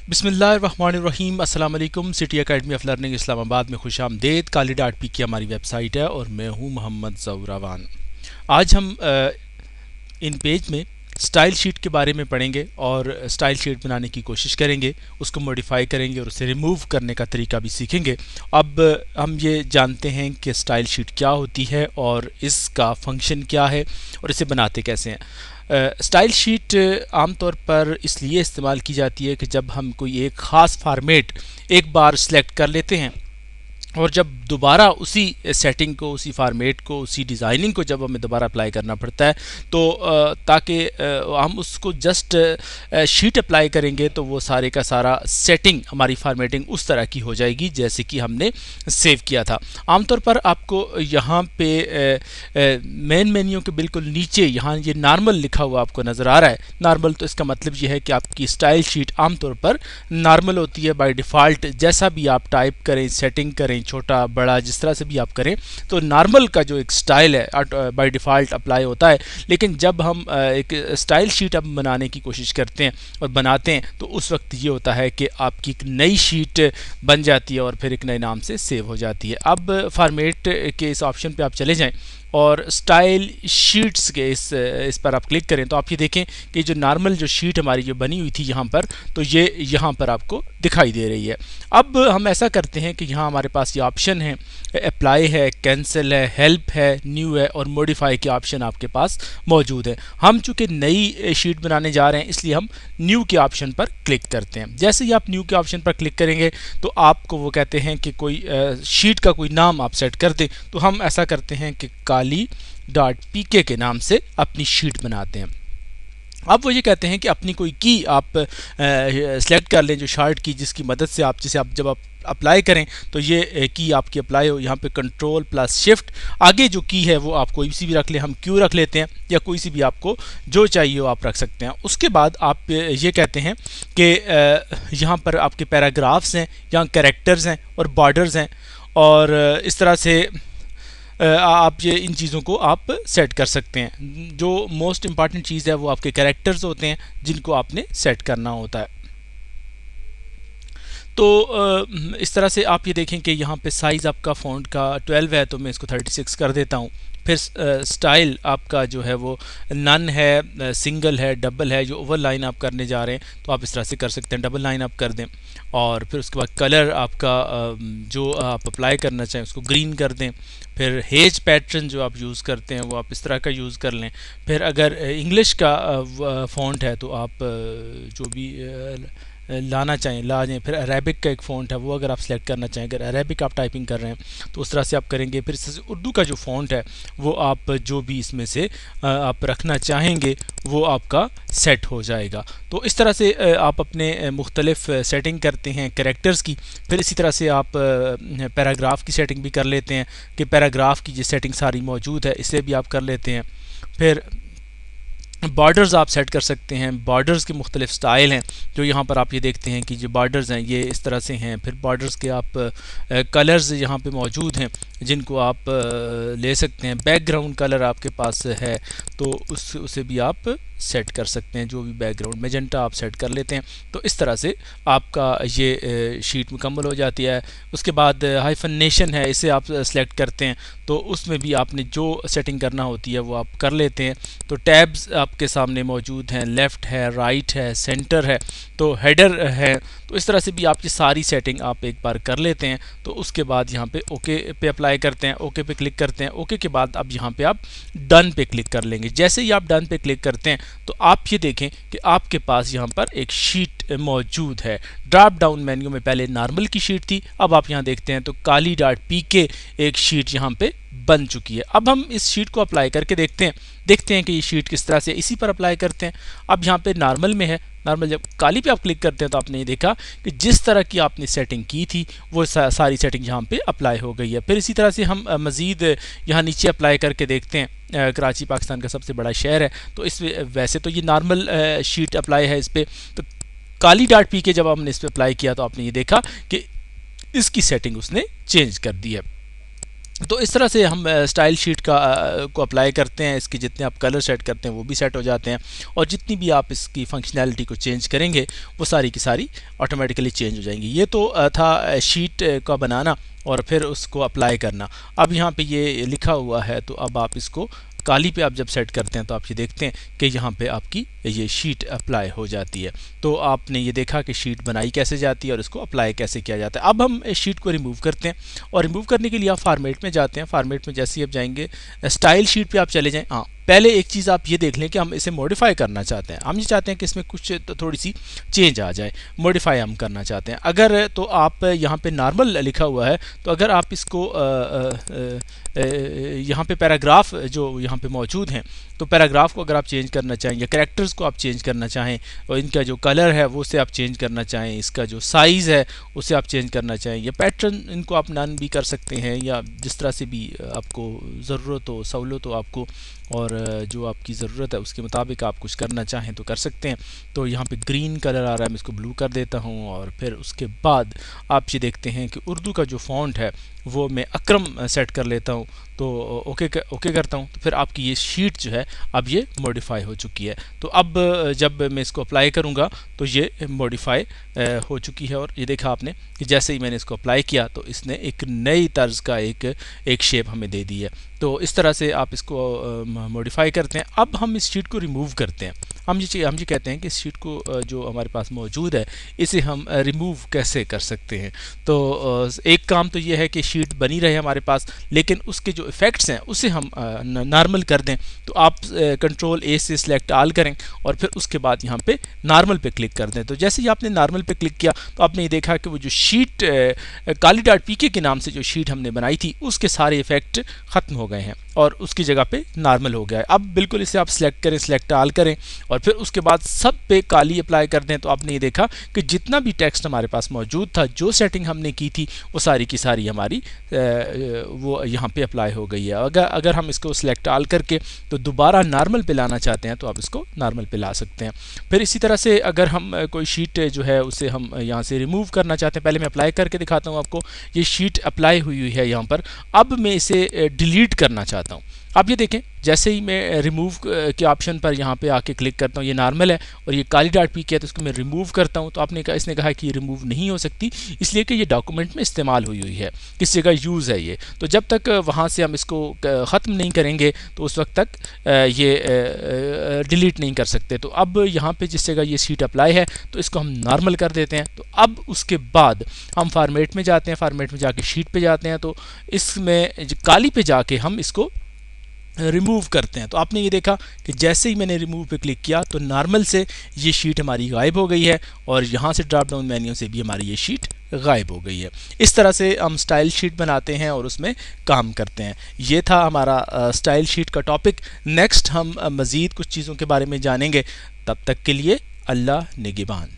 बिस्मिल्लाहिर्रहमानिर्रहीम। अस्सलाम वालेकुम। City academy of learning Islamabad में खुश आमदेद। काली.पी की हमारी वेबसाइट है और मैं हूं मोहम्मद ज़ौरावान। आज हम इन पेज में स्टाइल शीट के बारे में पढ़ेंगे और स्टाइल शीट बनाने की कोशिश करेंगे, उसको मॉडिफाई करेंगे और उसे रिमूव करने का तरीका भी सीखेंगे। अब हम ये जानते हैं कि स्टाइल शीट क्या होती है और इसका फंक्शन क्या है और इसे बनाते कैसे हैं। स्टाइल शीट आमतौर पर इसलिए इस्तेमाल की जाती है कि जब हम कोई एक ख़ास फॉर्मेट एक बार सेलेक्ट कर लेते हैं और जब दोबारा उसी सेटिंग को, उसी फॉर्मेट को, उसी डिज़ाइनिंग को जब हमें दोबारा अप्लाई करना पड़ता है तो ताकि हम उसको जस्ट शीट अप्लाई करेंगे तो वो सारे का सारा सेटिंग, हमारी फॉर्मेटिंग उस तरह की हो जाएगी जैसे कि हमने सेव किया था। आमतौर पर आपको यहाँ पे मेन मेन्यू के बिल्कुल नीचे यहाँ ये नॉर्मल लिखा हुआ आपको नज़र आ रहा है। नॉर्मल तो इसका मतलब ये है कि आपकी स्टाइल शीट आमतौर पर नॉर्मल होती है बाय डिफ़ॉल्ट। जैसा भी आप टाइप करें, सेटिंग करें, छोटा बड़ा जिस तरह से भी आप करें तो नॉर्मल का जो एक स्टाइल है बाय डिफ़ॉल्ट अप्लाई होता है। लेकिन जब हम एक स्टाइल शीट अब बनाने की कोशिश करते हैं और बनाते हैं तो उस वक्त ये होता है कि आपकी एक नई शीट बन जाती है और फिर एक नए नाम से सेव हो जाती है। अब फॉर्मेट के इस ऑप्शन पे आप चले जाएं और स्टाइल शीट्स के इस पर आप क्लिक करें तो आप ये देखें कि जो नॉर्मल जो शीट हमारी जो बनी हुई थी यहाँ पर, तो ये यहाँ पर आपको दिखाई दे रही है। अब हम ऐसा करते हैं कि यहाँ हमारे पास ये ऑप्शन है, अप्लाई है, कैंसिल है, हेल्प है, न्यू है और मॉडिफाई के ऑप्शन आपके पास मौजूद है। हम चूँकि नई शीट बनाने जा रहे हैं इसलिए हम न्यू के ऑप्शन पर क्लिक करते हैं। जैसे ही आप न्यू के ऑप्शन पर क्लिक करेंगे तो आपको वो कहते हैं कि कोई शीट का कोई नाम आप सेट कर दें। तो हम ऐसा करते हैं कि काली.pk के नाम से अपनी शीट बनाते हैं। अब वो ये कहते हैं कि अपनी कोई की आप सेलेक्ट कर लें, जो शॉर्ट की जिसकी मदद से आप जब आप अप्लाई करें तो ये की आपकी अप्लाई हो। यहाँ पे कंट्रोल प्लस शिफ्ट, आगे जो की है वो आप कोई सी भी रख लें, हम क्यू रख लेते हैं या कोई सी भी आपको जो चाहिए हो आप रख सकते हैं। उसके बाद आप ये कहते हैं कि यहाँ पर आपके पैराग्राफ्स हैं, यहाँ कैरेक्टर्स हैं और बॉर्डर्स हैं और इस तरह से आप ये इन चीज़ों को आप सेट कर सकते हैं। जो मोस्ट इम्पॉर्टेंट चीज़ है वो आपके कैरेक्टर्स होते हैं जिनको आपने सेट करना होता है। तो इस तरह से आप ये देखें कि यहाँ पे साइज़ आपका फ़ॉन्ट का 12 है तो मैं इसको 36 कर देता हूँ। फिर स्टाइल आपका जो है वो नन है, सिंगल है, डबल है। जो ओवर लाइन आप करने जा रहे हैं तो आप इस तरह से कर सकते हैं, डबल लाइन आप कर दें। और फिर उसके बाद कलर आपका जो आप अप्लाई करना चाहें उसको ग्रीन कर दें। फिर हेज पैटर्न जो आप यूज़ करते हैं वो आप इस तरह का यूज़ कर लें। फिर अगर इंग्लिश का फ़ॉन्ट है तो आप जो भी लाना चाहें ला जाएँ। फिर अरेबिक का एक फ़ॉन्ट है वो अगर आप सेलेक्ट करना चाहें, अगर अरेबिक आप टाइपिंग कर रहे हैं तो उस तरह से आप करेंगे। फिर इससे उर्दू का जो फ़ॉन्ट है वो आप जो भी इसमें से आप रखना चाहेंगे वो आपका सेट हो जाएगा। तो इस तरह से आप अपने मुख्तलिफ सेटिंग करते हैं कैरेक्टर्स की। फिर इसी तरह से आप पैराग्राफ की सेटिंग भी कर लेते हैं कि पैराग्राफ की जो सेटिंग सारी मौजूद है इसे भी आप कर लेते हैं। फिर बॉर्डर्स आप सेट कर सकते हैं। बॉर्डर्स के मुख्तलिफ स्टाइल हैं जो यहाँ पर आप ये देखते हैं कि जो बॉर्डर्स हैं ये इस तरह से हैं। फिर बॉर्डर्स के आप कलर्स यहाँ पे मौजूद हैं जिनको आप ले सकते हैं। बैकग्राउंड कलर आपके पास है तो उसे भी आप सेट कर सकते हैं, जो भी बैकग्राउंड मैजेंटा आप सेट कर लेते हैं। तो इस तरह से आपका ये शीट मुकम्मल हो जाती है। उसके बाद हाइफनेशन है, इसे आप सेलेक्ट करते हैं तो उसमें भी आपने जो सेटिंग करना होती है वो आप कर लेते हैं। तो टैब्स आपके सामने मौजूद हैं, लेफ़्ट है, राइट है, सेंटर है, तो हेडर है। तो इस तरह से भी आपकी सारी सेटिंग आप एक बार कर लेते हैं। तो उसके बाद यहाँ पे ओके पे अप्लाई करते हैं, ओके पे क्लिक करते हैं। ओके के बाद अब यहाँ पे आप डन पे क्लिक कर लेंगे। जैसे ही आप डन पे क्लिक करते हैं तो आप ये देखें कि आपके पास यहाँ पर एक शीट मौजूद है। ड्रॉप डाउन मेन्यू में पहले नॉर्मल की शीट थी, अब आप यहाँ देखते हैं तो काली.pk एक शीट यहाँ पे बन चुकी है। अब हम इस शीट को अप्लाई करके देखते हैं कि ये शीट किस तरह से, इसी पर अप्लाई करते हैं। अब यहाँ पे नॉर्मल में है, नॉर्मल जब काली पे आप क्लिक करते हैं तो आपने ये देखा कि जिस तरह की आपने सेटिंग की थी वो सारी सेटिंग यहाँ पे अप्लाई हो गई है। फिर इसी तरह से हम मज़ीद यहाँ नीचे अप्लाई करके देखते हैं। कराची पाकिस्तान का सबसे बड़ा शहर है तो इस वैसे तो ये नॉर्मल शीट अप्लाई है इस पर। तो काली.pk जब हमने इस पर अप्लाई किया तो आपने ये देखा कि इसकी सेटिंग उसने चेंज कर दी है। तो इस तरह से हम स्टाइल शीट का को अप्लाई करते हैं। इसके जितने आप कलर सेट करते हैं वो भी सेट हो जाते हैं, और जितनी भी आप इसकी फंक्शनैलिटी को चेंज करेंगे वो सारी की सारी ऑटोमेटिकली चेंज हो जाएंगी। ये तो था शीट का बनाना और फिर उसको अप्लाई करना। अब यहाँ पे ये लिखा हुआ है, तो अब आप इसको काली पे आप जब सेट करते हैं तो आप ये देखते हैं कि यहाँ पे आपकी ये शीट अप्लाई हो जाती है। तो आपने ये देखा कि शीट बनाई कैसे जाती है और इसको अप्लाई कैसे किया जाता है। अब हम इस शीट को रिमूव करते हैं, और रिमूव करने के लिए आप फॉर्मेट में जाते हैं। फॉर्मेट में जैसे ही आप जाएंगे स्टाइल शीट पे आप चले जाएं। हाँ, पहले एक चीज़ आप ये देख लें कि हम इसे मॉडिफाई करना चाहते हैं। हम ये चाहते हैं कि इसमें कुछ तो थोड़ी सी चेंज आ जाए, मॉडिफाई हम करना चाहते हैं। अगर तो आप यहाँ पे नॉर्मल लिखा हुआ है, तो अगर आप इसको यहाँ पे पैराग्राफ जो यहाँ पे मौजूद हैं, तो पैराग्राफ को अगर आप चेंज करना चाहें या कैरेक्टर्स को आप चेंज करना चाहें, और इनका जो कलर है वो उसे आप चेंज करना चाहें, इसका जो साइज़ है उसे आप चेंज करना चाहें, या पैटर्न इनको आप नन भी कर सकते हैं, या जिस तरह से भी आपको ज़रूरत हो, सहूलत हो आपको, और जो आपकी ज़रूरत है उसके मुताबिक आप कुछ करना चाहें तो कर सकते हैं। तो यहाँ पे ग्रीन कलर आ रहा है, मैं इसको ब्लू कर देता हूँ, और फिर उसके बाद आप ये देखते हैं कि उर्दू का जो फ़ॉन्ट है वो मैं अकरम सेट कर लेता हूँ। तो ओके करता हूँ, तो फिर आपकी ये शीट जो है अब ये मॉडिफाई हो चुकी है। तो अब जब मैं इसको अप्लाई करूँगा तो ये मॉडिफाई हो चुकी है, और ये देखा आपने कि जैसे ही मैंने इसको अप्लाई किया तो इसने एक नई तर्ज का एक शेप हमें दे दी है। तो इस तरह से आप इसको मॉडिफाई करते हैं। अब हम इस शीट को रिमूव करते हैं। हम ये कहते हैं कि इस शीट को जो हमारे पास मौजूद है इसे हम रिमूव कैसे कर सकते हैं। तो एक काम तो ये है कि शीट बनी रहे हमारे पास, लेकिन उसके जो इफ़ेक्ट्स हैं उसे हम नॉर्मल कर दें। तो आप कंट्रोल ए से सिलेक्ट आल करें और फिर उसके बाद यहाँ पे नॉर्मल पे क्लिक कर दें। तो जैसे ही आपने नॉर्मल पे क्लिक किया तो आपने ये देखा कि वो जो शीट काली.pk के नाम से जो शीट हमने बनाई थी उसके सारे इफ़ेक्ट ख़त्म हो गए हैं और उसकी जगह पे नॉर्मल हो गया है। अब बिल्कुल इसे आप सिलेक्ट करें, सिलेक्ट आल करें, और फिर उसके बाद सब पे काली अप्लाई कर दें। तो आपने ये देखा कि जितना भी टेक्स्ट हमारे पास मौजूद था, जो सेटिंग हमने की थी, वो सारी की सारी हमारी वो यहाँ पे अप्लाई हो गई है। अगर हम इसको सिलेक्ट आल करके तो दोबारा नॉर्मल पे लाना चाहते हैं तो आप इसको नॉर्मल पे ला सकते हैं। फिर इसी तरह से अगर हम कोई शीट जो है उसे हम यहाँ से रिमूव करना चाहते हैं, पहले मैं अप्लाई करके दिखाता हूँ आपको। ये शीट अप्लाई हुई है यहाँ पर। अब मैं इसे डिलीट करना चाहता हूँ। आप ये देखें, जैसे ही मैं रिमूव के ऑप्शन पर यहाँ पे आके क्लिक करता हूँ, ये नॉर्मल है और ये काली.pk है, तो इसको मैं रिमूव करता हूँ। तो आपने कहा, इसने कहा कि ये रिमूव नहीं हो सकती, इसलिए कि ये डॉक्यूमेंट में इस्तेमाल हुई है, किस जगह यूज़ है ये। तो जब तक वहाँ से हम इसको ख़त्म नहीं करेंगे तो उस वक्त तक ये डिलीट नहीं कर सकते। तो अब यहाँ पे जिस जगह ये शीट अप्लाई है तो इसको हम नॉर्मल कर देते हैं। तो अब उसके बाद हम फॉर्मेट में जाते हैं, फॉर्मेट में जाके शीट पे जाते हैं, तो इसमें काली पे जाके हम इसको रिमूव करते हैं। तो आपने ये देखा कि जैसे ही मैंने रिमूव पे क्लिक किया तो नॉर्मल से ये शीट हमारी गायब हो गई है, और यहाँ से ड्रॉप डाउन मेन्यू से भी हमारी ये शीट गायब हो गई है। इस तरह से हम स्टाइल शीट बनाते हैं और उसमें काम करते हैं। ये था हमारा स्टाइल शीट का टॉपिक। नेक्स्ट हम मज़ीद कुछ चीज़ों के बारे में जानेंगे। तब तक के लिए अल्लाह निगहबान।